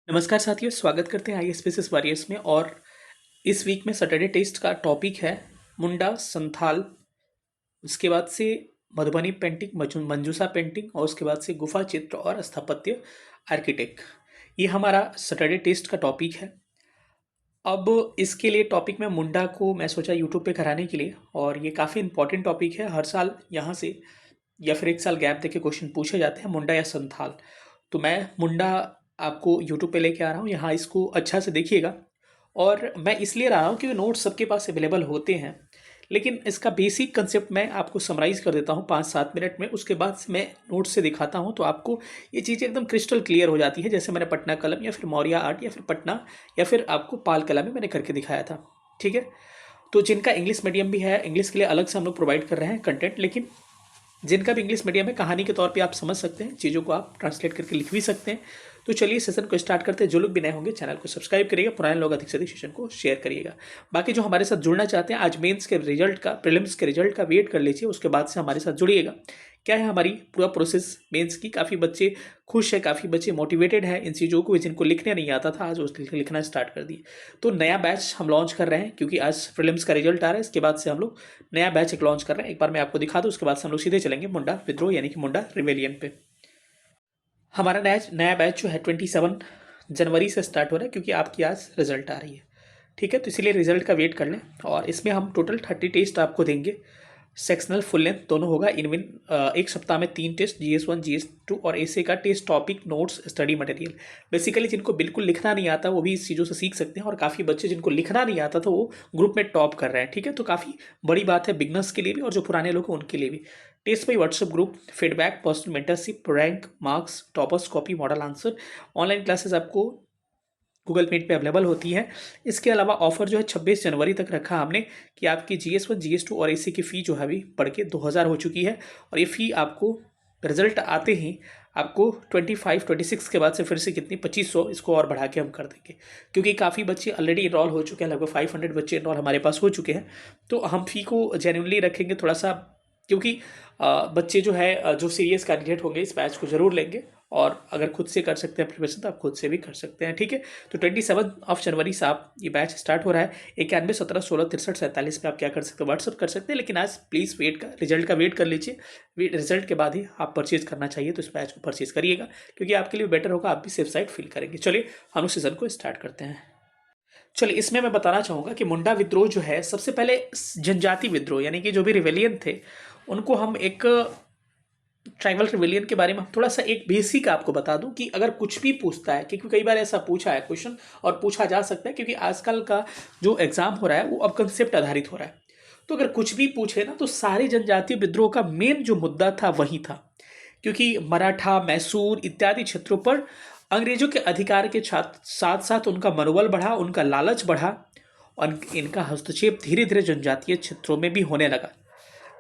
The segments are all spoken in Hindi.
नमस्कार साथियों, स्वागत करते हैं आईएएस वॉरियर्स में। और इस वीक में सैटरडे टेस्ट का टॉपिक है मुंडा संथाल। उसके बाद से मधुबनी पेंटिंग, मंजूसा पेंटिंग, और उसके बाद से गुफा चित्र और स्थापत्य आर्किटेक्ट। ये हमारा सैटरडे टेस्ट का टॉपिक है। अब इसके लिए टॉपिक में मुंडा को मैं सोचा यूट्यूब पे कराने के लिए, और ये काफ़ी इंपॉर्टेंट टॉपिक है। हर साल यहाँ से या फिर एक साल गैप देके क्वेश्चन पूछे जाते हैं, मुंडा या संथाल। तो मैं मुंडा आपको यूट्यूब पे लेके आ रहा हूँ, यहाँ इसको अच्छा से देखिएगा। और मैं इसलिए रहा हूँ क्योंकि नोट्स सबके पास अवेलेबल होते हैं, लेकिन इसका बेसिक कंसेप्ट मैं आपको समराइज कर देता हूँ 5-7 मिनट में। उसके बाद से मैं नोट्स से दिखाता हूँ, तो आपको ये चीज़ें एकदम क्रिस्टल क्लियर हो जाती है। जैसे मैंने पटना कलम या फिर मौर्य आर्ट या फिर पटना या फिर आपको पाल कला में मैंने करके दिखाया था। ठीक है, तो जिनका इंग्लिश मीडियम भी है, इंग्लिश के लिए अलग से हम लोग प्रोवाइड कर रहे हैं कंटेंट, लेकिन जिनका भी इंग्लिश मीडियम है, कहानी के तौर पे आप समझ सकते हैं, चीज़ों को आप ट्रांसलेट करके लिख भी सकते हैं। तो चलिए सेशन को स्टार्ट करते हैं। जो लोग भी नए होंगे चैनल को सब्सक्राइब करिएगा, पुराने लोग अधिक से अधिक सेशन को शेयर करिएगा। बाकी जो हमारे साथ जुड़ना चाहते हैं, आज मेंस के रिजल्ट का, प्रीलिम्स के रिजल्ट का वेट कर लीजिए, उसके बाद से हमारे साथ जुड़िएगा। क्या है हमारी पूरा प्रोसेस मेंस की। काफ़ी बच्चे खुश है, काफ़ी बच्चे मोटिवेटेड है इन चीज़ों को, जिनको लिखने नहीं आता था आज वो लिखना स्टार्ट कर दिए। तो नया बैच हम लॉन्च कर रहे हैं, क्योंकि आज प्रीलिम्स का रिजल्ट आ रहा है। इसके बाद से हम लोग नया बैच एक लॉन्च कर रहे हैं। एक बार मैं आपको दिखा दूँ, उसके बाद से हम लोग सीधे चलेंगे मुंडा विद्रोह यानी कि मुंडा रिवेलियन पे। हमारा नया बैच जो है 27 जनवरी से स्टार्ट हो रहा है, क्योंकि आपकी आज रिजल्ट आ रही है। ठीक है, तो इसीलिए रिजल्ट का वेट कर लें। और इसमें हम टोटल 30 टेस्ट आपको देंगे। सेक्शनल फुल लेंथ दोनों होगा। इनविन एक सप्ताह में 3 टेस्ट, GS1 GS2 और ऐसे का test, topic, notes, study material. Basically जिनको बिल्कुल लिखना नहीं आता वो भी इस चीज़ों से सीख सकते हैं, और काफ़ी बच्चे जिनको लिखना नहीं आता तो वो ग्रुप में टॉप कर रहे हैं। ठीक है, तो काफ़ी बड़ी बात है बिगनर्स के लिए भी और जो पुराने लोग हैं उनके लिए भी। Test by WhatsApp group, feedback, personal mentorship, rank, marks, toppers, copy, model answer. Online classes आपको गूगल मीट पे अवेलेबल होती है। इसके अलावा ऑफर जो है 26 जनवरी तक रखा हमने, कि आपकी GS1 GS2 और AC की फ़ी जो है अभी बढ़ के 2000 हो चुकी है। और ये फ़ी आपको रिजल्ट आते ही आपको 25-26 के बाद से फिर से कितनी 2500 इसको और बढ़ा के हम कर देंगे, क्योंकि काफ़ी बच्चे ऑलरेडी इनरोल हो चुके हैं। लगभग 500 बच्चे इनरोल हमारे पास हो चुके हैं। तो हम फ़ी को जेन्युइनली रखेंगे थोड़ा सा, क्योंकि बच्चे जो है जो सीरियस कैंडिडेट होंगे इस बैच को ज़रूर लेंगे। और अगर खुद से कर सकते हैं प्रिपरेशन तो आप खुद से भी कर सकते हैं। ठीक है, तो 27 जनवरी से आप ये बैच स्टार्ट हो रहा है। 91 17 16 63 47 पे आप क्या कर सकते हैं, व्हाट्सअप कर सकते हैं। लेकिन आज प्लीज़ रिजल्ट का वेट कर लीजिए। रिजल्ट के बाद ही आप परचेज करना चाहिए, तो इस बैच को परचेज करिएगा, क्योंकि आपके लिए बेटर होगा, आप भी सेफ साइड फील करेंगे। चलिए हम उस सीजन को स्टार्ट करते हैं। चलिए, इसमें मैं बताना चाहूँगा कि मुंडा विद्रोह जो है, सबसे पहले जनजाति विद्रोह यानी कि जो भी रिवेलियन थे उनको हम एक ट्राइबल रिवेलियन के बारे में थोड़ा सा एक बेसिक आपको बता दूं, कि अगर कुछ भी पूछता है, क्योंकि कई बार ऐसा पूछा है क्वेश्चन और पूछा जा सकता है, क्योंकि आजकल का जो एग्जाम हो रहा है वो अब कंसेप्ट आधारित हो रहा है। तो अगर कुछ भी पूछे ना, तो सारे जनजातीय विद्रोह का मेन जो मुद्दा था वही था, क्योंकि मराठा, मैसूर इत्यादि क्षेत्रों पर अंग्रेजों के अधिकार के साथ साथ उनका मनोबल बढ़ा, उनका लालच बढ़ा, और इनका हस्तक्षेप धीरे धीरे जनजातीय क्षेत्रों में भी होने लगा।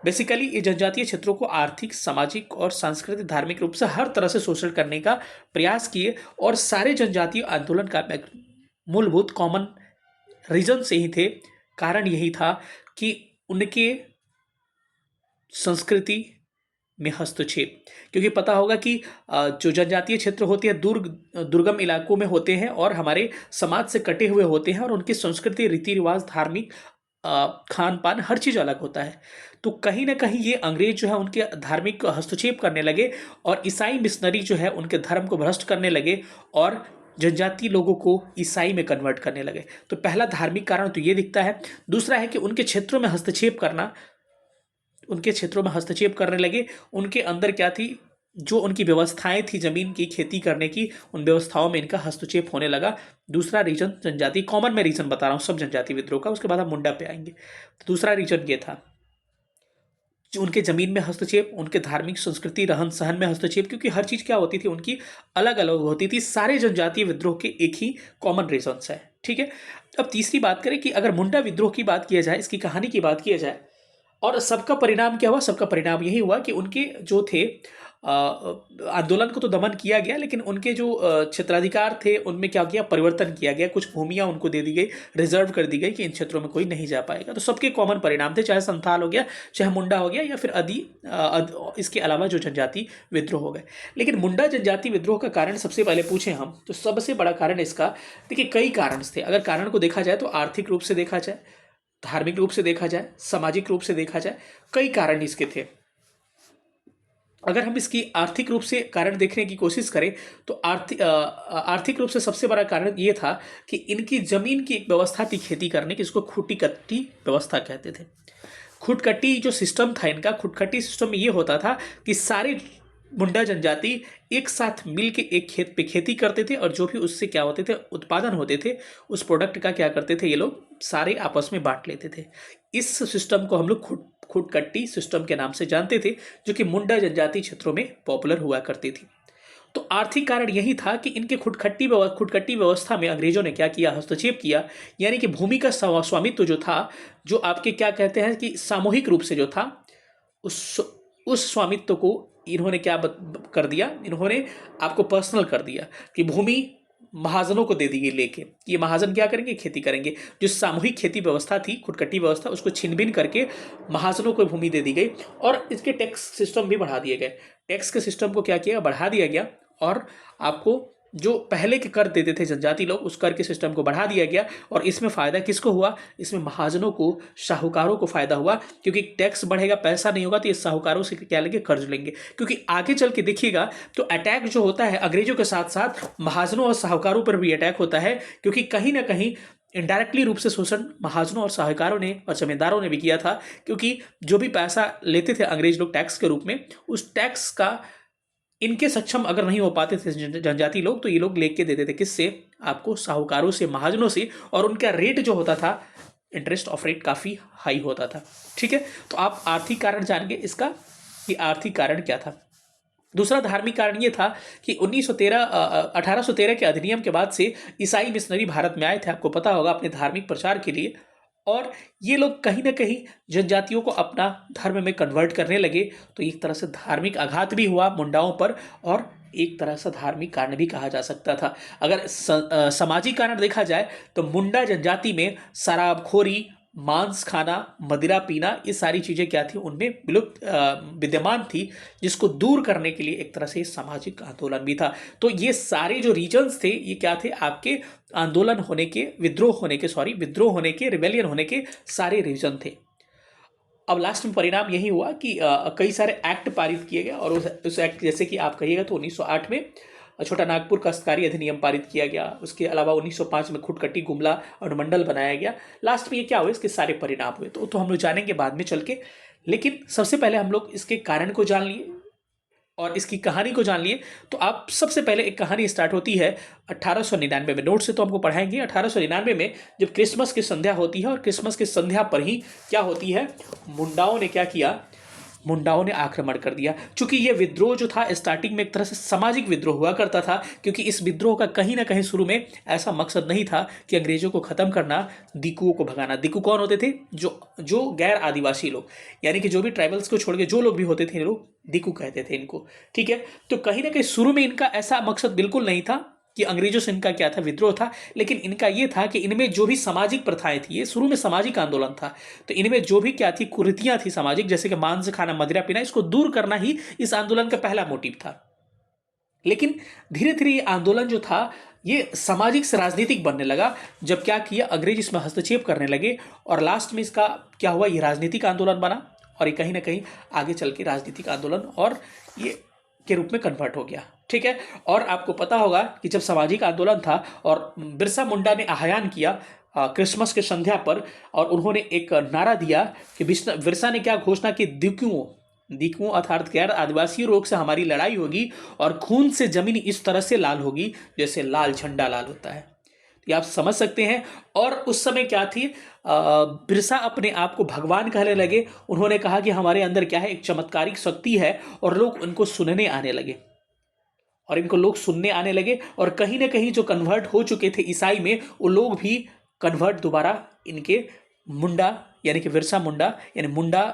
बेसिकली ये जनजातीय क्षेत्रों को आर्थिक, सामाजिक और सांस्कृतिक, धार्मिक रूप से हर तरह से शोषण करने का प्रयास किए। और सारे जनजातीय आंदोलन का मूलभूत कॉमन रीजन से ही थे। कारण यही था कि उनके संस्कृति में हस्तक्षेप। क्योंकि पता होगा कि जो जनजातीय क्षेत्र होते हैं दुर्गम इलाकों में होते हैं, और हमारे समाज से कटे हुए होते हैं, और उनकी संस्कृति, रीति रिवाज, धार्मिक खान पान हर चीज़ अलग होता है। तो कहीं ना कहीं ये अंग्रेज जो है उनके धार्मिक हस्तक्षेप करने लगे, और ईसाई मिशनरी जो है उनके धर्म को भ्रष्ट करने लगे, और जनजातीय लोगों को ईसाई में कन्वर्ट करने लगे। तो पहला धार्मिक कारण तो ये दिखता है। दूसरा है कि उनके क्षेत्रों में हस्तक्षेप करना, उनके क्षेत्रों में हस्तक्षेप करने लगे। उनके अंदर क्या थी, जो उनकी व्यवस्थाएं थी ज़मीन की, खेती करने की, उन व्यवस्थाओं में इनका हस्तक्षेप होने लगा। दूसरा रीजन जनजाति, कॉमन में रीजन बता रहा हूँ सब जनजाति विद्रोह का, उसके बाद हम मुंडा पे आएंगे। तो दूसरा रीजन ये था, जो उनके ज़मीन में हस्तक्षेप, उनके धार्मिक संस्कृति, रहन सहन में हस्तक्षेप, क्योंकि हर चीज़ क्या होती थी उनकी अलग अलग होती थी। सारे जनजातीय विद्रोह के एक ही कॉमन रीजन्स है। ठीक है, अब तीसरी बात करें कि अगर मुंडा विद्रोह की बात किया जाए, इसकी कहानी की बात किया जाए, और सबका परिणाम क्या हुआ, सबका परिणाम यही हुआ कि उनके जो थे आंदोलन को तो दमन किया गया, लेकिन उनके जो क्षेत्राधिकार थे उनमें क्या किया, परिवर्तन किया गया, कुछ भूमियां उनको दे दी गई, रिजर्व कर दी गई कि इन क्षेत्रों में कोई नहीं जा पाएगा। तो सबके कॉमन परिणाम थे, चाहे संथाल हो गया, चाहे मुंडा हो गया, या फिर इसके अलावा जो जनजाति विद्रोह हो गए। लेकिन मुंडा जनजाति विद्रोह का कारण सबसे पहले पूछे हम तो सबसे बड़ा कारण इसका, देखिए कई कारण थे। अगर कारण को देखा जाए तो आर्थिक रूप से देखा जाए, धार्मिक रूप से देखा जाए, सामाजिक रूप से देखा जाए, कई कारण इसके थे। अगर हम इसकी आर्थिक रूप से कारण देखने की कोशिश करें तो आर्थिक रूप से सबसे बड़ा कारण ये था कि इनकी जमीन की एक व्यवस्था थी खेती करने की, इसको खूटी कट्टी व्यवस्था कहते थे। खुटकट्टी जो सिस्टम था इनका, खुटकट्टी सिस्टम में ये होता था कि सारे मुंडा जनजाति एक साथ मिल के एक खेत पे खेती करते थे, और जो भी उससे क्या होते थे उत्पादन होते थे, उस प्रोडक्ट का क्या करते थे ये लोग सारे आपस में बांट लेते थे। इस सिस्टम को हम लोग खुटकट्टी सिस्टम के नाम से जानते थे, जो कि मुंडा जनजाति क्षेत्रों में पॉपुलर हुआ करती थी। तो आर्थिक कारण यही था कि इनके खुटकट्टी व्यवस्था में अंग्रेजों ने क्या किया, हस्तक्षेप किया, यानी कि भूमि का स्वामित्व जो था, जो आपके क्या कहते हैं कि सामूहिक रूप से जो था, उस स्वामित्व को इन्होंने क्या कर दिया, इन्होंने आपको पर्सनल कर दिया कि भूमि महाजनों को दे दी गई लेके, ये महाजन क्या करेंगे, खेती करेंगे। जो सामूहिक खेती व्यवस्था थी, खुटकट्टी व्यवस्था, उसको छिनभिन करके महाजनों को भूमि दे दी गई, और इसके टैक्स सिस्टम भी बढ़ा दिए गए। टैक्स के सिस्टम को क्या किया, बढ़ा दिया गया, और आपको जो पहले के कर देते थे जनजाति लोग, उस कर के सिस्टम को बढ़ा दिया गया। और इसमें फ़ायदा किसको हुआ, इसमें महाजनों को, शाहूकारों को फ़ायदा हुआ, क्योंकि टैक्स बढ़ेगा, पैसा नहीं होगा, तो ये शाहूकारों से क्या लेंगे, कर्ज लेंगे। क्योंकि आगे चल के देखिएगा तो अटैक जो होता है अंग्रेजों के साथ साथ महाजनों और शाहूकारों पर भी अटैक होता है, क्योंकि कहीं ना कहीं इनडायरेक्टली रूप से शोषण महाजनों और साहूकारों ने और जमींदारों ने भी किया था। क्योंकि जो भी पैसा लेते थे अंग्रेज लोग टैक्स के रूप में, उस टैक्स का इनके सक्षम अगर नहीं हो पाते थे जनजाति लोग, तो ये लोग लेके देते थे किससे, आपको साहूकारों से, महाजनों से, और उनका रेट जो होता था, इंटरेस्ट ऑफ रेट काफ़ी हाई होता था। ठीक है, तो आप आर्थिक कारण जान गए इसका कि आर्थिक कारण क्या था। दूसरा धार्मिक कारण ये था कि 1813 के अधिनियम के बाद से ईसाई मिशनरी भारत में आए थे, आपको पता होगा, अपने धार्मिक प्रचार के लिए। और ये लोग कहीं ना कहीं जनजातियों को अपना धर्म में कन्वर्ट करने लगे। तो एक तरह से धार्मिक आघात भी हुआ मुंडाओं पर, और एक तरह से धार्मिक कारण भी कहा जा सकता था। अगर सामाजिक कारण देखा जाए तो मुंडा जनजाति में शराबखोरी, मांस खाना, मदिरा पीना, ये सारी चीज़ें क्या थी, उनमें विलुप्त विद्यमान थी, जिसको दूर करने के लिए एक तरह से सामाजिक आंदोलन भी था। तो ये सारे जो रीजन्स थे, ये क्या थे, आपके आंदोलन होने के, विद्रोह होने के, रिवेलियन होने के सारे रीजन थे। अब लास्ट में परिणाम यही हुआ कि कई सारे एक्ट पारित किए गए, और उस एक्ट, जैसे कि आप कहिएगा तो 1908 में छोटा नागपुर काश्तकारी अधिनियम पारित किया गया। उसके अलावा 1905 में खुटकट्टी गुमला अनुमंडल बनाया गया। लास्ट में ये क्या हुआ, इसके सारे परिणाम हुए, तो हम लोग जानेंगे बाद में चल के। लेकिन सबसे पहले हम लोग इसके कारण को जान लिए और इसकी कहानी को जान लिए। तो आप सबसे पहले एक कहानी स्टार्ट होती है 1899 में। नोट से तो हमको पढ़ाएंगे। 1899 में जब क्रिसमस की संध्या होती है, और क्रिसमस की संध्या पर ही क्या होती है, मुंडाओं ने क्या किया, मुंडाओं ने आक्रमण कर दिया। चूंकि ये विद्रोह जो था स्टार्टिंग में एक तरह से सामाजिक विद्रोह हुआ करता था, क्योंकि इस विद्रोह का कहीं ना कहीं शुरू में ऐसा मकसद नहीं था कि अंग्रेजों को खत्म करना, दिकुओं को भगाना। दिकु कौन होते थे, जो गैर आदिवासी लोग, यानी कि जो भी ट्राइबल्स को छोड़ के जो लोग भी होते थे, लोग दिकु कहते थे इनको। ठीक है, तो कहीं ना कहीं शुरू में इनका ऐसा मकसद बिल्कुल नहीं था कि अंग्रेजों से इनका क्या था, विद्रोह था। लेकिन इनका ये था कि इनमें जो भी सामाजिक प्रथाएं थी, ये शुरू में सामाजिक आंदोलन था, तो इनमें जो भी क्या थी, कुरीतियां थी सामाजिक, जैसे कि मांस खाना, मदिरा पीना, इसको दूर करना ही इस आंदोलन का पहला मोटिव था। लेकिन धीरे धीरे ये आंदोलन जो था, ये सामाजिक से राजनीतिक बनने लगा। जब क्या किया, अंग्रेज इसमें हस्तक्षेप करने लगे, और लास्ट में इसका क्या हुआ, ये राजनीतिक आंदोलन बना, और ये कहीं ना कहीं आगे चल के राजनीतिक आंदोलन और ये के रूप में कन्वर्ट हो गया। ठीक है, और आपको पता होगा कि जब सामाजिक आंदोलन था और बिरसा मुंडा ने आह्वान किया क्रिसमस के संध्या पर, और उन्होंने एक नारा दिया कि बिरसा ने क्या घोषणा की, दिकुओं अर्थात गैर आदिवासी लोग से हमारी लड़ाई होगी, और खून से जमीन इस तरह से लाल होगी जैसे लाल झंडा लाल होता है। ये आप समझ सकते हैं। और उस समय क्या थी, बिरसा अपने आप को भगवान कहने लगे। उन्होंने कहा कि हमारे अंदर क्या है, एक चमत्कारिक शक्ति है, और लोग उनको सुनने आने लगे, और कहीं ना कहीं जो कन्वर्ट हो चुके थे ईसाई में, वो लोग भी कन्वर्ट दोबारा इनके मुंडा यानी कि बिरसा मुंडा यानी मुंडा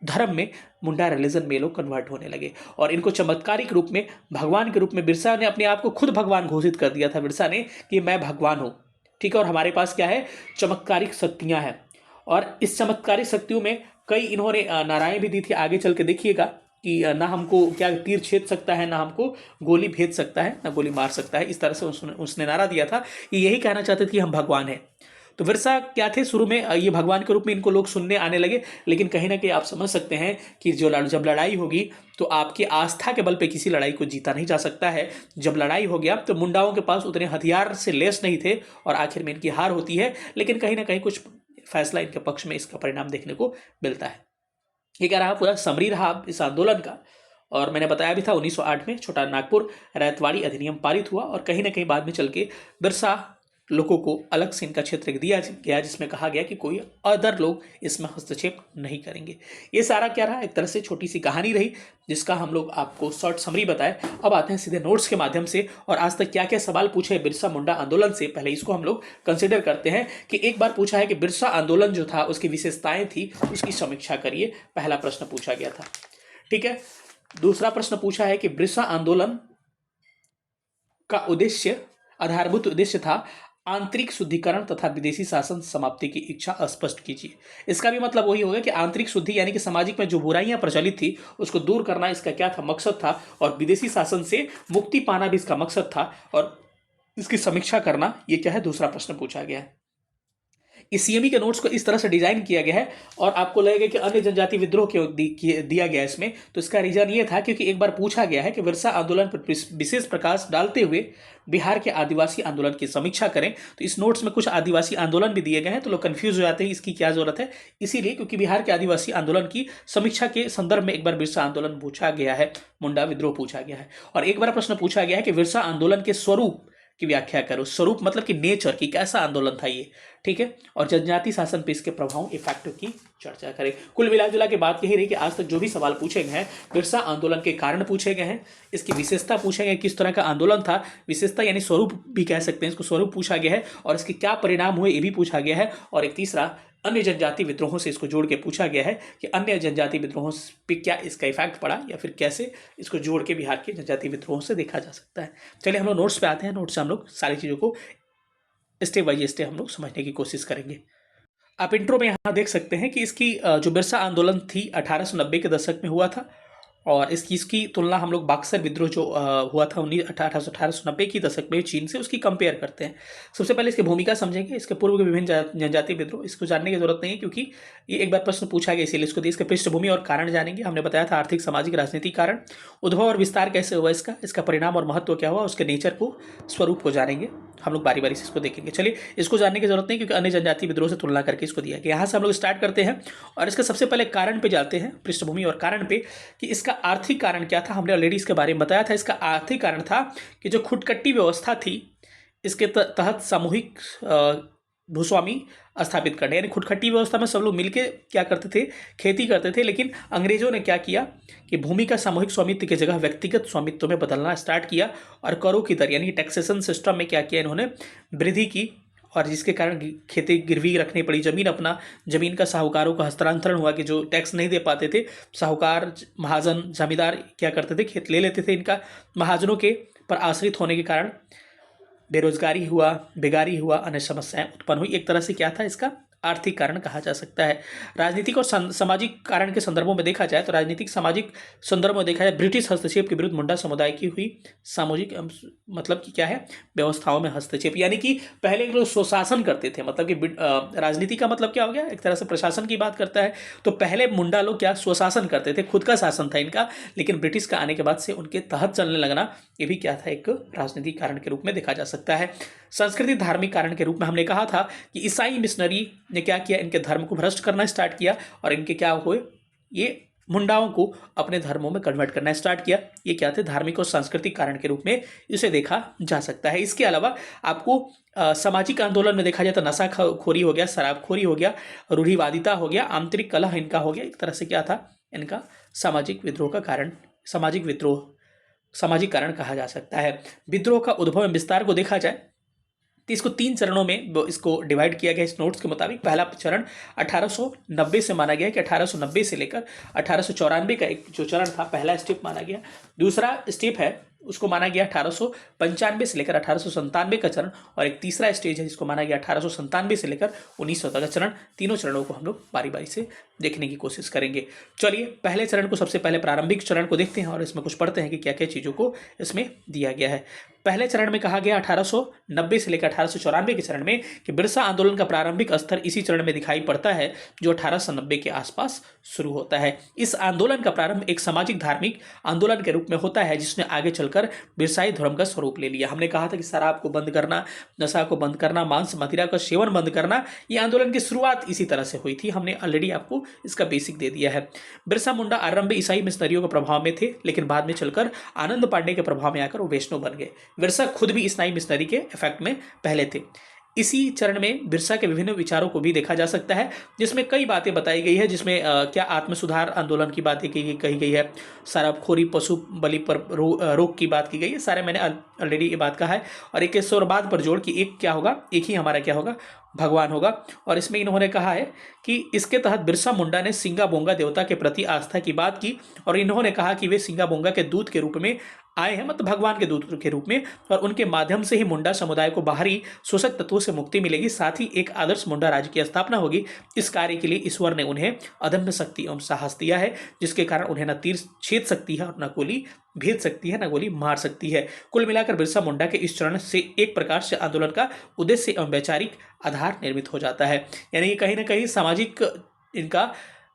धर्म में मुंडा रिलीजन में लोग कन्वर्ट होने लगे और इनको चमत्कारिक रूप में भगवान के रूप में बिरसा ने अपने आप को खुद भगवान घोषित कर दिया था बिरसा ने कि मैं भगवान हूँ। ठीक है, और हमारे पास क्या है, चमत्कारिक शक्तियाँ हैं और इस चमत्कारिक शक्तियों में कई इन्होंने नाराएं भी दी थी। आगे चल के देखिएगा कि ना हमको क्या तीर छेद सकता है, ना हमको गोली भेज सकता है, ना गोली मार सकता है। इस तरह से उसने नारा दिया था कि यही कहना चाहते थे कि हम भगवान हैं। तो बिरसा क्या थे शुरू में, ये भगवान के रूप में इनको लोग सुनने आने लगे, लेकिन कहीं ना कहीं आप समझ सकते हैं कि जब लड़ाई होगी तो आपकी आस्था के बल पे किसी लड़ाई को जीता नहीं जा सकता है। जब लड़ाई हो गया तो मुंडाओं के पास उतने हथियार से लेस नहीं थे और आखिर में इनकी हार होती है, लेकिन कहीं ना कहीं कुछ फैसला इनके पक्ष में इसका परिणाम देखने को मिलता है। ये क्या रहा, पूरा समरी रहा इस आंदोलन का। और मैंने बताया भी था 1908 में छोटा नागपुर रैतवाड़ी अधिनियम पारित हुआ और कहीं ना कहीं बाद में चल के बिरसा लोगों को अलग से इनका क्षेत्र दिया गया, जिसमें कहा गया कि कोई अदर लोग इसमें हस्तक्षेप नहीं करेंगे। ये सारा क्या रहा, एक तरह से छोटी सी कहानी रही जिसका हम लोग आपको शॉर्ट समरी बताए। अब आते हैं सीधे नोट्स के माध्यम से, और आज तक क्या क्या सवाल पूछे बिरसा मुंडा आंदोलन से, पहले इसको हम लोग कंसिडर करते हैं। कि एक बार पूछा है कि बिरसा आंदोलन जो था उसकी विशेषताएं थी, उसकी समीक्षा करिए, पहला प्रश्न पूछा गया था। ठीक है, दूसरा प्रश्न पूछा है कि बिरसा आंदोलन का उद्देश्य, आधारभूत उद्देश्य था आंतरिक शुद्धिकरण तथा विदेशी शासन समाप्ति की इच्छा स्पष्ट कीजिए। इसका भी मतलब वही होगा कि आंतरिक शुद्धि यानी कि सामाजिक में जो बुराइयां प्रचलित थी उसको दूर करना इसका क्या था, मकसद था, और विदेशी शासन से मुक्ति पाना भी इसका मकसद था, और इसकी समीक्षा करना ये क्या है, दूसरा प्रश्न पूछा गया है। इस सीएमई के नोट्स को इस तरह से डिजाइन किया गया है और आपको लगेगा कि अन्य जनजाति विद्रोह क्यों दिया गया इसमें, तो इसका रीजन ये था क्योंकि एक बार पूछा गया है कि बिरसा आंदोलन पर विशेष प्रकाश डालते हुए बिहार के आदिवासी आंदोलन की समीक्षा करें। तो इस नोट्स में कुछ आदिवासी आंदोलन भी दिए गए हैं, तो लोग कंफ्यूज हो जाते हैं इसकी क्या जरूरत है, इसीलिए क्योंकि बिहार के आदिवासी आंदोलन की समीक्षा के संदर्भ में एक बार बिरसा आंदोलन पूछा गया है, मुंडा विद्रोह पूछा गया है। और एक बार प्रश्न पूछा गया है कि बिरसा आंदोलन के स्वरूप की व्याख्या करो। स्वरूप मतलब कि नेचर की, कैसा आंदोलन था ये। ठीक है, और जनजाति शासन पे इसके प्रभाव इफेक्ट की चर्चा करें। कुल मिला के बात यही रही कि आज तक जो भी सवाल पूछे गए हैं, बिरसा आंदोलन के कारण पूछे गए हैं, इसकी विशेषता पूछे गए, किस तरह का आंदोलन था, विशेषता यानी स्वरूप भी कह सकते हैं इसको, स्वरूप पूछा गया है, और इसके क्या परिणाम हुए ये भी पूछा गया है। और एक तीसरा अन्य जनजाति विद्रोहों से इसको जोड़ के पूछा गया है कि अन्य जनजाति विद्रोहों पे क्या इसका इफेक्ट पड़ा, या फिर कैसे इसको जोड़ के बिहार के जनजाति विद्रोहों से देखा जा सकता है। चलिए हम लोग नोट्स पे आते हैं। नोट्स से हम लोग सारी चीज़ों को स्टेप बाय स्टेप हम लोग समझने की कोशिश करेंगे। आप इंट्रो में यहाँ देख सकते हैं कि इसकी जो बिरसा आंदोलन थी 1890 के दशक में हुआ था, और इसकी तुलना हम लोग बक्सर विद्रोह जो हुआ था 1890 की दशक में चीन से, उसकी कंपेयर करते हैं। सबसे पहले इसकी भूमिका समझेंगे, इसके पूर्व के विभिन्न जनजातीय विद्रोह, इसको जानने की जरूरत नहीं है क्योंकि ये एक बार प्रश्न पूछा गया, इसीलिए इसको इसके पृष्ठभूमि और कारण जानेंगे। हमने बताया था आर्थिक सामाजिक राजनीतिक कारण, उद्भव और विस्तार कैसे हुआ इसका परिणाम और महत्व क्या हुआ, उसके नेचर को, स्वरूप को जानेंगे। हम लोग बारी बारी से इसको देखेंगे। चलिए, इसको जानने की जरूरत नहीं क्योंकि अन्य जनजातीय विद्रोह से तुलना करके इसको दिया गया। यहाँ से हम लोग स्टार्ट करते हैं और इसके सबसे पहले कारण पे जाते हैं, पृष्ठभूमि और कारण पे, कि इसका आर्थिक कारण क्या था। हमने ऑलरेडी इसके बारे में बताया था। इसका आर्थिक कारण था कि जो खुटकट्टी व्यवस्था थी, इसके तहत सामूहिक भूस्वामी स्थापित करने, यानी खुटखट्टी व्यवस्था में सब लोग मिलके क्या करते थे, खेती करते थे। लेकिन अंग्रेजों ने क्या किया कि भूमि का सामूहिक स्वामित्व की जगह व्यक्तिगत स्वामित्व में बदलना स्टार्ट किया, और करों की दर यानी टैक्सेशन सिस्टम में क्या किया इन्होंने, वृद्धि की, और जिसके कारण खेती गिरवी रखनी पड़ी, जमीन का साहूकारों का हस्तांतरण हुआ कि जो टैक्स नहीं दे पाते थे साहूकार, महाजन, जमींदार क्या करते थे, खेत ले लेते थे इनका, महाजनों के पर आश्रित होने के कारण बेरोजगारी हुआ, बेगारी हुआ, अन्य समस्याएं उत्पन्न हुई। एक तरह से क्या था, इसका आर्थिक कारण कहा जा सकता है। राजनीतिक और सामाजिक कारण के संदर्भों में देखा जाए तो राजनीतिक सामाजिक संदर्भ में देखा जाए, ब्रिटिश हस्तक्षेप के विरुद्ध मुंडा समुदाय की हुई सामूहिक मतलब कि क्या है, व्यवस्थाओं में हस्तक्षेप, यानी कि पहले लोग स्वशासन करते थे, मतलब कि राजनीति का मतलब क्या हो गया, एक तरह से प्रशासन की बात करता है। तो पहले मुंडा लोग क्या स्वशासन करते थे, खुद का शासन था इनका, लेकिन ब्रिटिश का आने के बाद से उनके तहत चलने लगना, ये भी क्या था, एक राजनीतिक कारण के रूप में देखा जा सकता है। संस्कृति धार्मिक कारण के रूप में हमने कहा था कि ईसाई मिशनरी ने क्या किया, इनके धर्म को भ्रष्ट करना स्टार्ट किया, और इनके क्या हुए, ये मुंडाओं को अपने धर्मों में कन्वर्ट करना स्टार्ट किया। ये क्या थे, धार्मिक और सांस्कृतिक कारण के रूप में इसे देखा जा सकता है। इसके अलावा आपको सामाजिक आंदोलन में देखा जाए तो नशाखोरी हो गया, शराबखोरी हो गया, रूढ़िवादिता हो गया, आंतरिक कलह इनका हो गया। एक तरह से क्या था, इनका सामाजिक विद्रोह का कारण, सामाजिक कारण कहा जा सकता है। विद्रोह का उद्भव एवं विस्तार को देखा जाए तो इसको 3 चरणों में इसको डिवाइड किया गया इस नोट्स के मुताबिक। पहला चरण 1890 से माना गया कि 1890 से लेकर 1894 का एक जो चरण था, पहला स्टेप माना गया। दूसरा स्टेप है उसको माना गया 1895 से लेकर 1897 का चरण, और एक तीसरा स्टेज है जिसको माना गया 1897 से लेकर 1900 तक का चरण। तीनों चरणों को हम लोग बारी बारी से देखने की कोशिश करेंगे। चलिए पहले चरण को, सबसे पहले प्रारंभिक चरण को देखते हैं और इसमें कुछ पढ़ते हैं कि क्या क्या चीज़ों को इसमें दिया गया है। पहले चरण में कहा गया 1890 से लेकर 1894 के चरण में कि बिरसा आंदोलन का प्रारंभिक स्तर इसी चरण में दिखाई पड़ता है जो 1890 के आसपास शुरू होता है। इस आंदोलन का प्रारंभ एक सामाजिक धार्मिक आंदोलन के रूप में होता है जिसने आगे चलकर बिरसाई धर्म का स्वरूप ले लिया। हमने कहा था कि शराब को बंद करना, नशा को बंद करना, मांस मदिरा का सेवन बंद करना, ये आंदोलन की शुरुआत इसी तरह से हुई थी। हमने ऑलरेडी आपको इसका बेसिक दे दिया है। बिरसा मुंडा आरंभ में ईसाई मिशनरियों के प्रभाव में थे, लेकिन बाद में चलकर आनंद पांडे के प्रभाव में आकर वो वैष्णव बन गए। बिरसा खुद भी ईसाई मिशनरी के इफेक्ट में पहले थे। इसी चरण में बिरसा के विभिन्न विचारों को भी देखा जा सकता है, जिसमें कई बातें बताई गई है, जिसमें क्या आत्म सुधार आंदोलन की बातें कही गई है, शराबखोरी, पशु बलि पर रोक की बात की गई है। सारे मैंने ऑलरेडी ये बात कहा है। और एक ईश्वरवाद पर जोड़ कि एक क्या होगा, एक ही हमारा क्या होगा, भगवान होगा। और इसमें इन्होंने कहा है कि इसके तहत बिरसा मुंडा ने सिंगा बोंगा देवता के प्रति आस्था की बात की, और इन्होंने कहा कि वे सिंगा बोंगा के दूत के रूप में आए हैं, मतलब भगवान के दूत के रूप में, और उनके माध्यम से ही मुंडा समुदाय को बाहरी शोषक तत्वों से मुक्ति मिलेगी, साथ ही एक आदर्श मुंडा राज्य की स्थापना होगी। इस कार्य के लिए ईश्वर ने उन्हें अदम्य शक्ति एवं साहस दिया है, जिसके कारण उन्हें न तीर छेद सकती है और न गोली भेज सकती है, न गोली मार सकती है। कुल मिलाकर बिरसा मुंडा के इस चरण से एक प्रकार से आंदोलन का उद्देश्य एवं वैचारिक आधार निर्मित हो जाता है। यानी कि कहीं ना कहीं सामाजिक इनका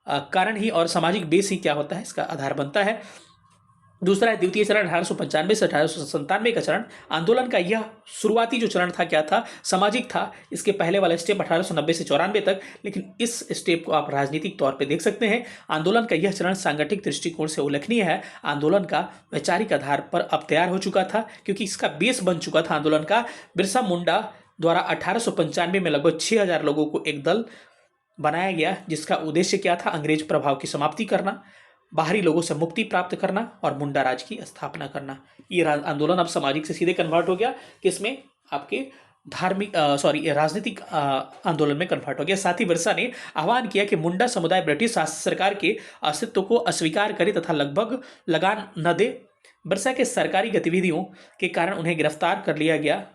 कारण ही और सामाजिक बेस ही क्या होता है, इसका आधार बनता है। दूसरा है द्वितीय चरण 1895 से 1897 का चरण। आंदोलन का यह शुरुआती जो चरण था क्या था, सामाजिक था। इसके पहले वाला स्टेप 1890 से 94 तक, लेकिन इस स्टेप को आप राजनीतिक तौर पे देख सकते हैं। आंदोलन का यह चरण सांगठनिक दृष्टिकोण से उल्लेखनीय है। आंदोलन का वैचारिक आधार पर अब तैयार हो चुका था, क्योंकि इसका बेस बन चुका था आंदोलन का। बिरसा मुंडा द्वारा 1895 में लगभग 6000 लोगों को एक दल बनाया गया, जिसका उद्देश्य क्या था, अंग्रेज प्रभाव की समाप्ति करना, बाहरी लोगों से मुक्ति प्राप्त करना और मुंडा राज की स्थापना करना। ये आंदोलन अब सामाजिक से सीधे कन्वर्ट हो गया, किसमें, आपके धार्मिक राजनीतिक आंदोलन में कन्वर्ट हो गया। साथ ही बिरसा ने आह्वान किया कि मुंडा समुदाय ब्रिटिश सरकार के अस्तित्व को अस्वीकार करे तथा लगभग लगान न दे। बिरसा के सरकारी गतिविधियों के कारण उन्हें गिरफ्तार कर लिया गया।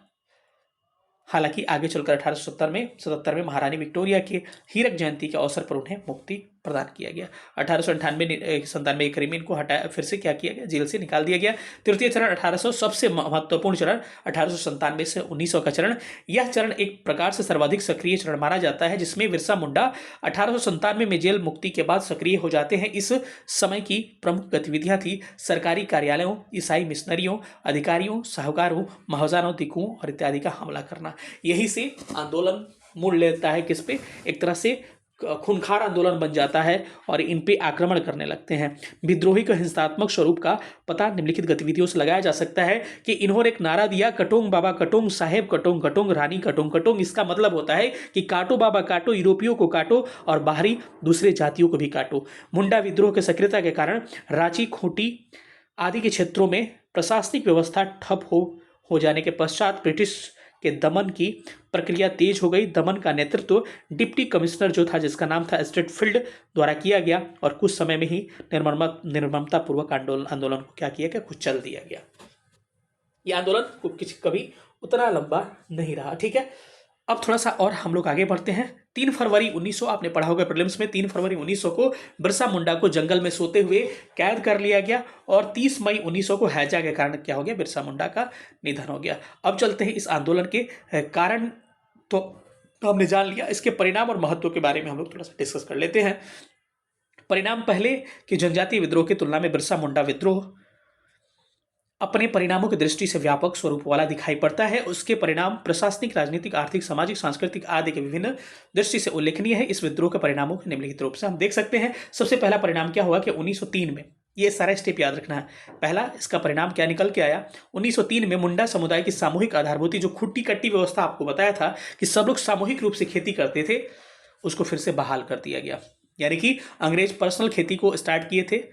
हालांकि आगे चलकर 1877 में महारानी विक्टोरिया के हीरक जयंती के अवसर पर उन्हें मुक्ति प्रदान किया गया। 1897 के करीब इनको हटाया, फिर से क्या किया गया, जेल से निकाल दिया गया। तृतीय चरण 1800 सबसे महत्वपूर्ण चरण 1897 से 1900 का चरण। यह चरण एक प्रकार से सर्वाधिक सक्रिय चरण माना जाता है, जिसमें बिरसा मुंडा 1897 में जेल मुक्ति के बाद सक्रिय हो जाते हैं। इस समय की प्रमुख गतिविधियां थी सरकारी कार्यालयों, ईसाई मिशनरियों, अधिकारियों, साहूकारों, महाजनों, दिकुओं और इत्यादि का हमला करना। यही से आंदोलन मोड़ लेता है किस पे, एक तरह से खूंखार आंदोलन बन जाता है और इन पे आक्रमण करने लगते हैं। विद्रोही का हिंसात्मक स्वरूप का पता निम्नलिखित गतिविधियों से लगाया जा सकता है कि इन्होंने एक नारा दिया, कटोंग बाबा कटोंग, साहेब कटोंग कटोंग, रानी कटोंग कटोंग। इसका मतलब होता है कि काटो बाबा काटो, यूरोपियों को काटो और बाहरी दूसरे जातियों को भी काटो। मुंडा विद्रोह की सक्रियता के कारण रांची, खूंटी आदि के क्षेत्रों में प्रशासनिक व्यवस्था ठप हो जाने के पश्चात ब्रिटिश के दमन की प्रक्रिया तेज हो गई। दमन का नेतृत्व डिप्टी कमिश्नर जो था, जिसका नाम था स्ट्रेटफील्ड, द्वारा किया गया और कुछ समय में ही निर्ममता पूर्वक आंदोलन को क्या किया गया, कुचल दिया गया। यह आंदोलन कभी उतना लंबा नहीं रहा। ठीक है, अब थोड़ा सा और हम लोग आगे बढ़ते हैं। 3 फरवरी 1900, आपने पढ़ा होगा प्रीलिम्स में, 3 फरवरी 1900 को बिरसा मुंडा को जंगल में सोते हुए कैद कर लिया गया और 30 मई 1900 को हैजा के कारण क्या हो गया, बिरसा मुंडा का निधन हो गया। अब चलते हैं इस आंदोलन के कारण, तो हमने जान लिया, इसके परिणाम और महत्व के बारे में हम लोग थोड़ा सा डिस्कस कर लेते हैं। परिणाम, पहले कि जनजातीय विद्रोह की तुलना में बिरसा मुंडा विद्रोह अपने परिणामों की दृष्टि से व्यापक स्वरूप वाला दिखाई पड़ता है। उसके परिणाम प्रशासनिक, राजनीतिक, आर्थिक, सामाजिक, सांस्कृतिक आदि के विभिन्न दृष्टि से उल्लेखनीय है। इस विद्रोह के परिणामों को निम्नलिखित रूप से हम देख सकते हैं। सबसे पहला परिणाम क्या हुआ कि 1903 में, ये सारा स्टेप याद रखना है। पहला इसका परिणाम क्या निकल के आया, 1903 में मुंडा समुदाय की सामूहिक आधारभूति, जो खुट्टी कट्टी व्यवस्था आपको बताया था कि सब लोग सामूहिक रूप से खेती करते थे, उसको फिर से बहाल कर दिया गया। यानी कि अंग्रेज पर्सनल खेती को स्टार्ट किए थे,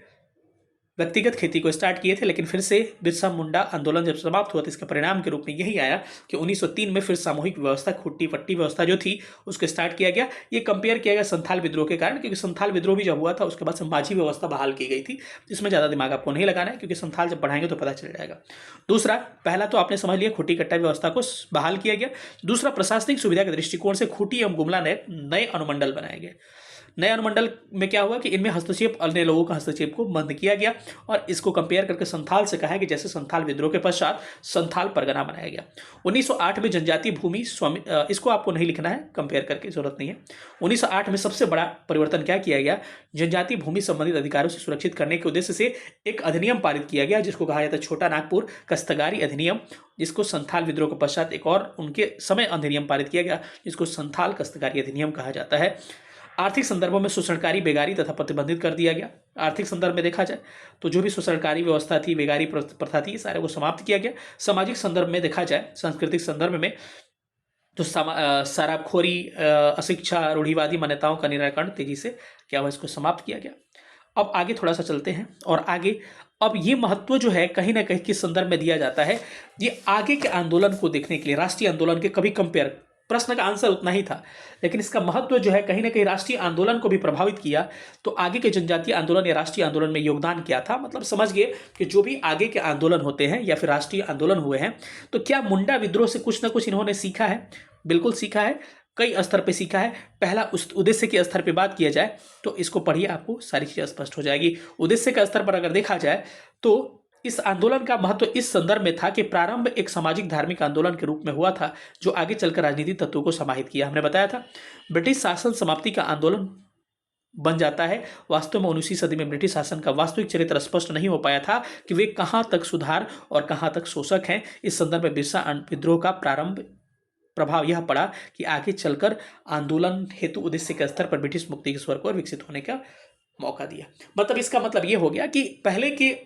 व्यक्तिगत खेती को स्टार्ट किए थे, लेकिन फिर से बिरसा मुंडा आंदोलन जब समाप्त हुआ तो इसका परिणाम के रूप में यही आया कि 1903 में फिर सामूहिक व्यवस्था, खुट्टी पट्टी व्यवस्था जो थी उसको स्टार्ट किया गया। ये कंपेयर किया गया संथाल विद्रोह के कारण, क्योंकि संथाल विद्रोह भी जब हुआ था उसके बाद संभाजी व्यवस्था बहाल की गई थी। इसमें ज़्यादा दिमाग आपको नहीं लगाना है, क्योंकि संथाल जब बढ़ाएंगे तो पता चल जाएगा। दूसरा, पहला तो आपने समझ लिया, खुट्टी कट्टा व्यवस्था को बहाल किया गया। दूसरा, प्रशासनिक सुविधा के दृष्टिकोण से खूंटी एवं गुमला नए अनुमंडल बनाए गए। नए अनुमंडल में क्या हुआ कि इनमें हस्तक्षेप, अन्य लोगों का हस्तक्षेप को बंद किया गया, और इसको कंपेयर करके संथाल से कहा है कि जैसे संथाल विद्रोह के पश्चात संथाल परगना बनाया गया। 1908 में जनजातीय भूमि स्वामी, इसको आपको नहीं लिखना है, कंपेयर करके जरूरत नहीं है। 1908 में सबसे बड़ा परिवर्तन क्या किया गया, जनजातीय भूमि संबंधित अधिकारों से सुरक्षित करने के उद्देश्य से एक अधिनियम पारित किया गया, जिसको कहा जाता है छोटा नागपुर कस्तगारी अधिनियम, जिसको संथाल विद्रोह के पश्चात एक और उनके समय अधिनियम पारित किया गया, जिसको संथाल कस्तगारी अधिनियम कहा जाता है। आर्थिक संदर्भों में शोषणकारी, बेगारी तथा प्रतिबंधित कर दिया गया। आर्थिक संदर्भ में देखा जाए तो जो भी शोषणकारी व्यवस्था थी, बेगारी प्रथा थी, सारे को समाप्त किया गया। सामाजिक संदर्भ में देखा जाए, सांस्कृतिक संदर्भ में तो शराबखोरी, अशिक्षा, रूढ़िवादी मान्यताओं का निराकरण तेजी से क्या हुआ, इसको समाप्त किया गया। अब आगे थोड़ा सा चलते हैं, और आगे अब ये महत्व जो है कहीं ना कहीं किस संदर्भ में दिया जाता है, ये आगे के आंदोलन को देखने के लिए, राष्ट्रीय आंदोलन के कभी कंपेयर, प्रश्न का आंसर उतना ही था, लेकिन इसका महत्व जो है कहीं ना कहीं राष्ट्रीय आंदोलन को भी प्रभावित किया। तो आगे के जनजातीय आंदोलन या राष्ट्रीय आंदोलन में योगदान क्या था, मतलब समझ गए कि जो भी आगे के आंदोलन होते हैं या फिर राष्ट्रीय आंदोलन हुए हैं, तो क्या मुंडा विद्रोह से कुछ ना कुछ इन्होंने सीखा है? बिल्कुल सीखा है, कई स्तर पे सीखा है। पहला, उस उद्देश्य के स्तर पे बात किया जाए तो इसको पढ़िए, आपको सारी चीजें स्पष्ट हो जाएगी। उद्देश्य का स्तर पर अगर देखा जाए तो इस आंदोलन का महत्व इस संदर्भ में था कि प्रारंभ एक सामाजिक धार्मिक आंदोलन के रूप में हुआ था, जो आगे चलकर राजनीतिक तत्वों को समाहित किया। हमने बताया था ब्रिटिश शासन समाप्ति का आंदोलन बन जाता है। वास्तव में 19वीं सदी में ब्रिटिश शासन का वास्तविक चरित्र स्पष्ट नहीं हो पाया था कि वे कहां तक सुधार और कहां तक शोषक हैं। इस संदर्भ में बिरसा विद्रोह का प्रारंभ प्रभाव यह पड़ा कि आगे चलकर आंदोलन हेतु उद्देश्य के स्तर पर ब्रिटिश मुक्ति के स्वर को विकसित होने का मौका दिया। मतलब इसका मतलब यह हो गया कि पहले के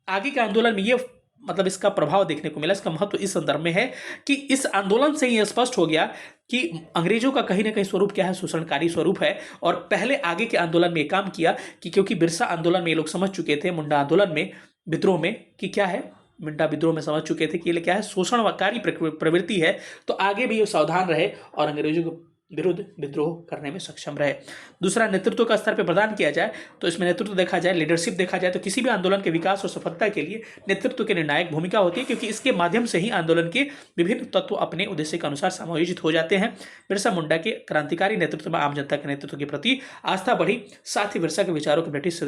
आगे के आंदोलन में ये, मतलब इसका प्रभाव देखने को मिला। इसका महत्व इस संदर्भ में है कि इस आंदोलन से यह स्पष्ट हो गया कि अंग्रेजों का कहीं ना कहीं स्वरूप क्या है, शोषणकारी स्वरूप है। और पहले आगे के आंदोलन में काम किया कि क्योंकि बिरसा आंदोलन में ये लोग समझ चुके थे, मुंडा आंदोलन में, विद्रोह में, कि क्या है, मुंडा विद्रोह में समझ चुके थे कि ये क्या है, शोषणकारी प्रवृत्ति है। तो आगे भी ये सावधान रहे और अंग्रेजों के विरुद्ध विद्रोह करने में सक्षम रहे। दूसरा, नेतृत्व का स्तर पर प्रदान किया जाए तो इसमें नेतृत्व देखा जाए, लीडरशिप देखा जाए तो किसी भी आंदोलन के विकास और सफलता के लिए नेतृत्व की निर्णायक भूमिका होती है, क्योंकि इसके माध्यम से ही आंदोलन के विभिन्न तत्व अपने उद्देश्य के अनुसार समायोजित हो जाते हैं। बिरसा मुंडा के क्रांतिकारी नेतृत्व में आम जनता के नेतृत्व के प्रति आस्था बढ़ी, साथ ही बिरसा के विचारों के ब्रिटिश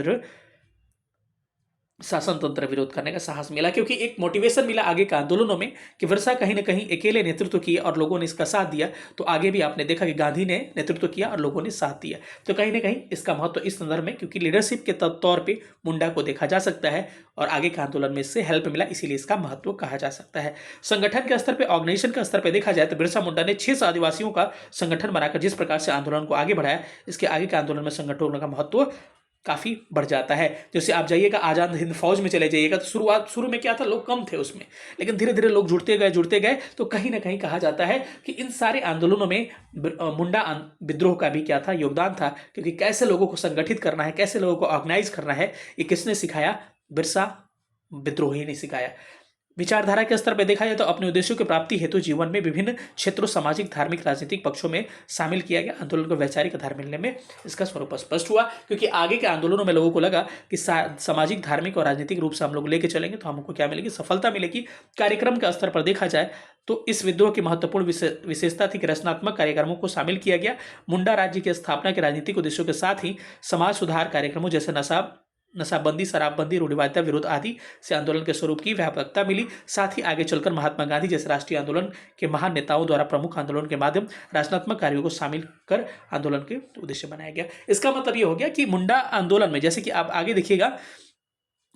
शासन तंत्र विरोध करने का साहस मिला, क्योंकि एक मोटिवेशन मिला आगे के आंदोलनों में कि बिरसा कहीं ना कहीं अकेले नेतृत्व किया और लोगों ने इसका साथ दिया। तो आगे भी आपने देखा कि गांधी ने नेतृत्व किया और लोगों ने साथ दिया। तो कहीं ना कहीं इसका महत्व इस संदर्भ में, क्योंकि लीडरशिप के तौर पर मुंडा को देखा जा सकता है और आगे के आंदोलन में इससे हेल्प मिला, इसीलिए इसका महत्व कहा जा सकता है। संगठन के स्तर पर, ऑर्गेनाइजेशन के स्तर पर देखा जाए तो बिरसा मुंडा ने 6 आदिवासियों का संगठन बनाकर जिस प्रकार से आंदोलन को आगे बढ़ाया, इसके आगे के आंदोलन में संगठनों का महत्व काफ़ी बढ़ जाता है। जैसे आप जाइएगा आज़ाद हिंद फौज में चले जाइएगा तो शुरू में क्या था, लोग कम थे उसमें, लेकिन धीरे धीरे लोग जुड़ते गए, तो कहीं ना कहीं कहा जाता है कि इन सारे आंदोलनों में मुंडा विद्रोह का भी क्या था, योगदान था। क्योंकि कैसे लोगों को संगठित करना है, कैसे लोगों को ऑर्गेनाइज करना है, ये किसने सिखाया, बिरसा विद्रोही ने सिखाया। विचारधारा के स्तर पर देखा जाए तो अपने उद्देश्यों की प्राप्ति हेतु जीवन में विभिन्न क्षेत्रों, सामाजिक, धार्मिक, राजनीतिक पक्षों में शामिल किया गया। आंदोलन को वैचारिक आधार मिलने में इसका स्वरूप स्पष्ट हुआ, क्योंकि आगे के आंदोलनों में लोगों को लगा कि सामाजिक, धार्मिक और राजनीतिक रूप से हम लोग लेके चलेंगे तो हमको क्या मिलेगी, सफलता मिलेगी। कार्यक्रम के स्तर पर देखा जाए तो इस विद्रोह की महत्वपूर्ण विशेषता थी कि रचनात्मक कार्यक्रमों को शामिल किया गया। मुंडा राज्य की स्थापना के राजनीतिक उद्देश्यों के साथ ही समाज सुधार कार्यक्रमों जैसे नशाबंदी, शराबबंदी, रूढ़िवादिता विरोध आदि से आंदोलन के स्वरूप की व्यापकता मिली। साथ ही आगे चलकर महात्मा गांधी जैसे राष्ट्रीय आंदोलन के महान नेताओं द्वारा प्रमुख आंदोलन के माध्यम रचनात्मक कार्यों को शामिल कर आंदोलन के उद्देश्य बनाया गया। इसका मतलब ये हो गया कि मुंडा आंदोलन में, जैसे कि आप आगे देखिएगा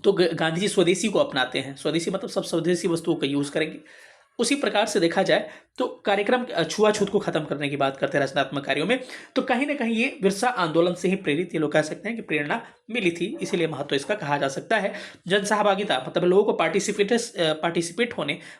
तो गांधी जी स्वदेशी को अपनाते हैं। स्वदेशी मतलब सब स्वदेशी वस्तुओं का यूज करेंगे। उसी प्रकार से देखा जाए तो कार्यक्रम छुआछूत को खत्म करने की बात करते हैं रचनात्मक कार्यों में, तो कहीं ना कहीं ये बिरसा आंदोलन से ही प्रेरित, ये लोग कह सकते हैं कि प्रेरणा मिली थी, इसीलिए महत्व इसका कहा जा सकता है। जन सहभागिता मतलब लोगों को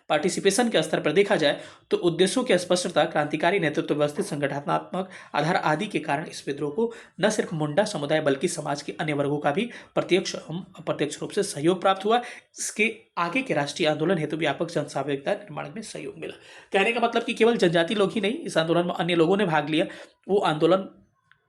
पार्टिसिपेशन के स्तर पर देखा जाए तो उद्देश्यों की स्पष्टता, क्रांतिकारी नेतृत्व, व्यवस्थित संगठनात्मक आधार आदि के कारण इस विद्रोह को न सिर्फ मुंडा समुदाय बल्कि समाज के अन्य वर्गों का भी प्रत्यक्ष एवं अप्रत्यक्ष रूप से सहयोग प्राप्त हुआ। इसके आगे के राष्ट्रीय आंदोलन हेतु व्यापक जन सहभागिता निर्माण में सहयोग मिला। कहने का मतलब कि केवल जनजाति लोग ही नहीं, इस आंदोलन में अन्य लोगों ने भाग लिया। वो आंदोलन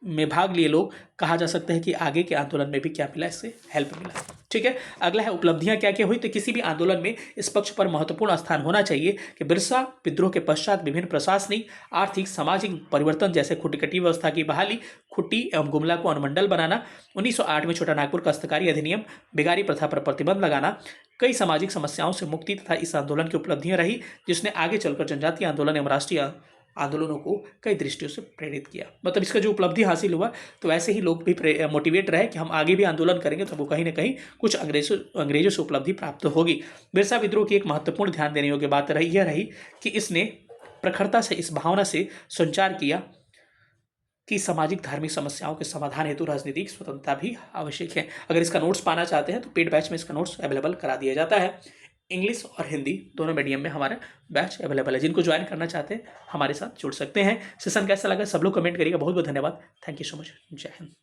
में भाग लिए लोग, कहा जा सकता है कि आगे के आंदोलन में भी क्या मिला, इससे हेल्प मिला। ठीक है, अगला है उपलब्धियां क्या क्या हुई। तो किसी भी आंदोलन में इस पक्ष पर महत्वपूर्ण स्थान होना चाहिए कि बिरसा विद्रोह के पश्चात विभिन्न प्रशासनिक, आर्थिक, सामाजिक परिवर्तन जैसे खुटकटी व्यवस्था की बहाली, खुट्टी एवं गुमला को अनुमंडल बनाना, 1908 में छोटा नागपुर काश्तकारी अधिनियम, बेगारी प्रथा पर प्रतिबंध लगाना, कई सामाजिक समस्याओं से मुक्ति तथा इस आंदोलन की उपलब्धियां रही, जिसने आगे चलकर जनजातीय आंदोलन एवं राष्ट्रीय आंदोलनों को कई दृष्टियों से प्रेरित किया। मतलब इसका जो उपलब्धि हासिल हुआ, तो ऐसे ही लोग भी मोटिवेट रहे कि हम आगे भी आंदोलन करेंगे, तो वो कहीं ना कहीं कुछ अंग्रेजों से उपलब्धि प्राप्त होगी। बिरसा विद्रोह की एक महत्वपूर्ण ध्यान देने योग्य बात यह रही कि इसने प्रखरता से इस भावना से संचार किया कि सामाजिक धार्मिक समस्याओं के समाधान हेतु राजनीतिक स्वतंत्रता भी आवश्यक है। अगर इसका नोट्स पाना चाहते हैं तो पेड बैच में इसका नोट्स अवेलेबल करा दिया जाता है। इंग्लिश और हिंदी दोनों मीडियम में हमारा बैच अवेलेबल है। जिनको ज्वाइन करना चाहते हैं हमारे साथ जुड़ सकते हैं। सेशन कैसा लगा सब लोग कमेंट करिएगा। बहुत बहुत धन्यवाद। Thank you so much. जय हिंद।